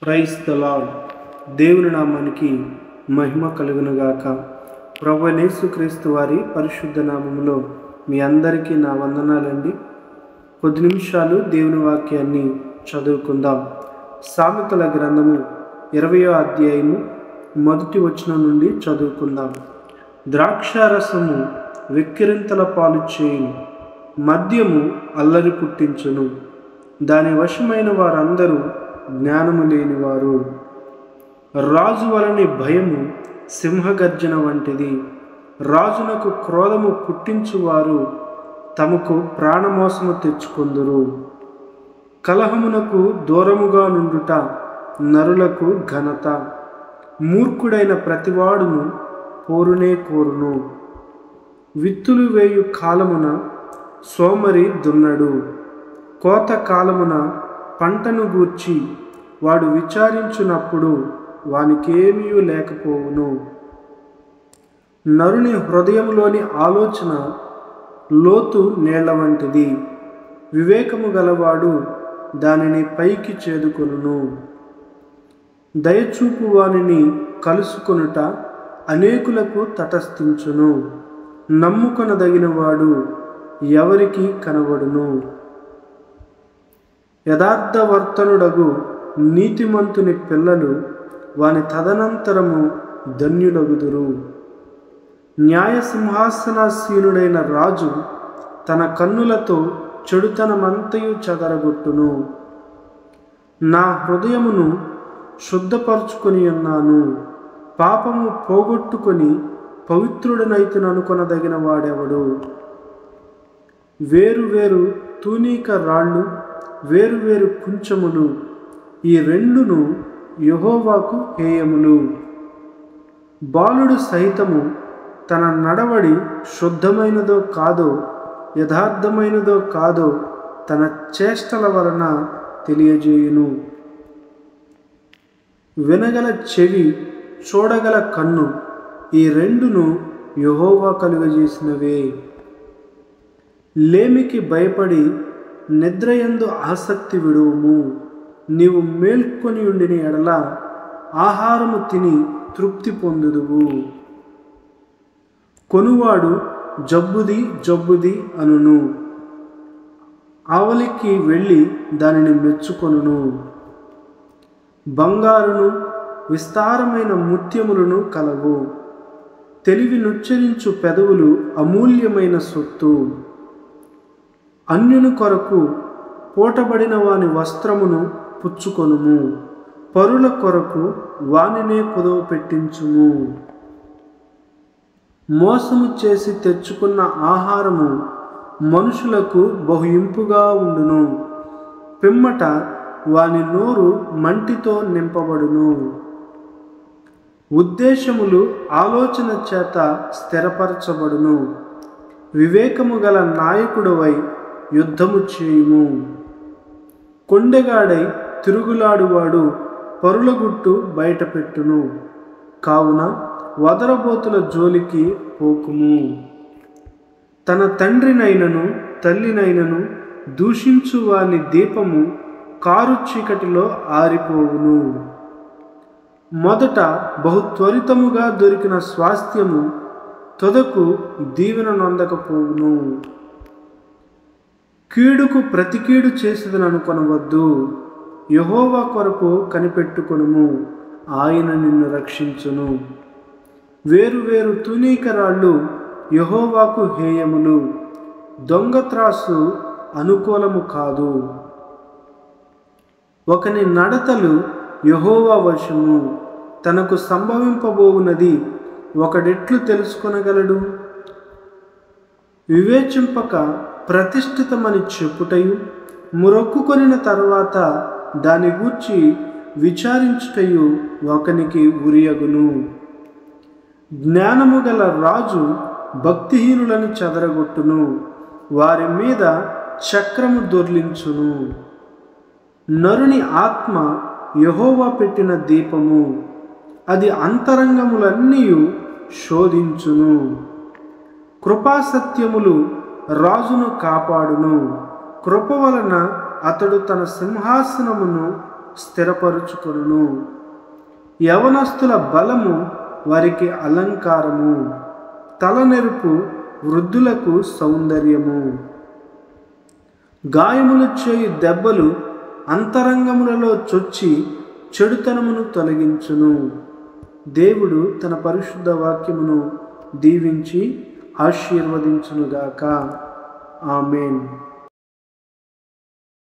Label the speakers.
Speaker 1: Praise the lord. దేవుని నామానికి మహిమ కలుగునుగాక. ప్రభువైన యేసుక్రీస్తు వారి పరిశుద్ధ నామములో మీ అందరికీ నా వందనాలండి. కొద్ది నిమిషాలు దేవుని వాక్యాన్ని చదువుకుందాం. సామెతల గ్రంథము 20వ అధ్యాయము 1వ వచనం నుండి చదువుకుందాం. ద్రాక్షారసము వెక్కిరింతల పాలు చేయును, మద్యము అల్లరి పుట్టించును, దాని వశమైన వారందరూ జ్ఞానము లేనివారు. రాజు వలని భయము సింహగర్జన వంటిది. రాజునకు క్రోధము పుట్టించువారు తమకు ప్రాణమోసము తెచ్చుకొందురు. కలహమునకు దూరముగా నుండుట నరులకు ఘనత. మూర్ఖుడైన ప్రతివాడును పోరునే కోరును. విత్తులు వేయు కాలమున సోమరి దున్నడు, కోత కాలమున పంటను గూర్చి వాడు విచారించునప్పుడు వానికేమీ లేకపోవును. నరుని హృదయములోని ఆలోచన లోతు నీళ్ల వంటిది. వివేకము గలవాడు దానిని పైకి చేదుకొనును. దయచూపు వానిని కలుసుకొనుట అనేకులకు తటస్థించును. నమ్ముకొనదగిన వాడు ఎవరికి కనబడును. యథార్థవర్తనుడగు నీతిమంతుని పిల్లలు వాని తదనంతరము ధన్యులగుదురు. న్యాయ సింహాసనాసీనుడైన రాజు తన కన్నులతో చెడుతనమంతయు చెదరగొట్టును. నా హృదయమును శుద్ధపరచుకొని ఉన్నాను, పాపము పోగొట్టుకొని పవిత్రుడనైతుననుకొనదగిన వాడెవడు. వేరు తూనీక రాళ్ళు, వేరు కుంచములు, ఈ రెండును యెహోవాకు హేయములు. బాలుడు సైతము తన నడవడి శుద్ధమైనదో కాదో, యథార్థమైనదో కాదో తన చేష్టల వలన తెలియజేయును. వినగల చెవి, చూడగల కన్ను, ఈ రెండును యెహోవా కలుగజేసినవే. లేమికి భయపడి నిద్రయందు ఆసక్తి విడువుము. నీవు మేల్కొని ఉండిన ఎడల ఆహారము తిని తృప్తి పొందుదువు. కొనువాడు జబ్బుది అనును, ఆవలికి వెళ్ళి దానిని మెచ్చుకొనును. బంగారును విస్తారమైన ముత్యములను కలవు. తెలివి నుచ్చరించు పెదవులు అమూల్యమైన సొత్తు. అన్యుని కొరకు పోటబడిన వాని వస్త్రమును పుచ్చుకొనుము, పరుల కొరకు వానినే కుదవ పెట్టించుము. మోసము చేసి తెచ్చుకున్న ఆహారము మనుషులకు బహు ఇంపుగా ఉండును, పిమ్మట వాని నోరు మంటితో నింపబడును. ఉద్దేశములు ఆలోచన చేత స్థిరపరచబడును. వివేకము గల నాయకుడవై యుద్ధము చేయుము. కొండెగాడై తిరుగులాడువాడు పరుల గుట్టు బయటపెట్టును, కావున వదరబోతుల జోలికి పోకుము. తన తండ్రినైనను తల్లినైనను దూషించు వాని దీపము కారు చీకటిలో ఆరిపోవును. మొదట బహు త్వరితముగా దొరికిన స్వాస్థ్యము తొదకు దీవెన నొందకపోవును. కీడుకు ప్రతి కీడు చేసేదననుకొనవద్దు. యెహోవా కొరకు కనిపెట్టుకొనుము, ఆయన నిన్ను రక్షించును. వేరు తూనీకరాళ్ళు యెహోవాకు హేయములు, దొంగ త్రాసు అనుకూలము కాదు. ఒకని నడతలు యెహోవా వశము, తనకు సంభవింపబోవునది ఒకడెట్లు తెలుసుకొనగలడు. వివేచింపక ప్రతిష్ఠితమని చెప్పుటయు, మురొక్కుకొనిన తరువాత దాని గూర్చి విచారించుటయు ఒకనికి ఉరియగును. జ్ఞానము గల రాజు భక్తిహీనులను చెదరగొట్టును, వారి మీద చక్రము దొర్లించును. నరుని ఆత్మ యెహోవా పెట్టిన దీపము, అది అంతరంగములన్నీ శోధించును. కృపాసత్యములు రాజును కాపాడును. కృప వలన అతడు తన సింహాసనమును స్థిరపరుచుకొనును. యవనస్తుల బలము వారికి అలంకారము, తలనెరుపు వృద్ధులకు సౌందర్యము. గాయములు చేయు దెబ్బలు అంతరంగములలో చొచ్చి చెడుతనమును తొలగించును. దేవుడు తన పరిశుద్ధ వాక్యమును దీవించి ఆశీర్వదించునుగాక. ఆమేన్.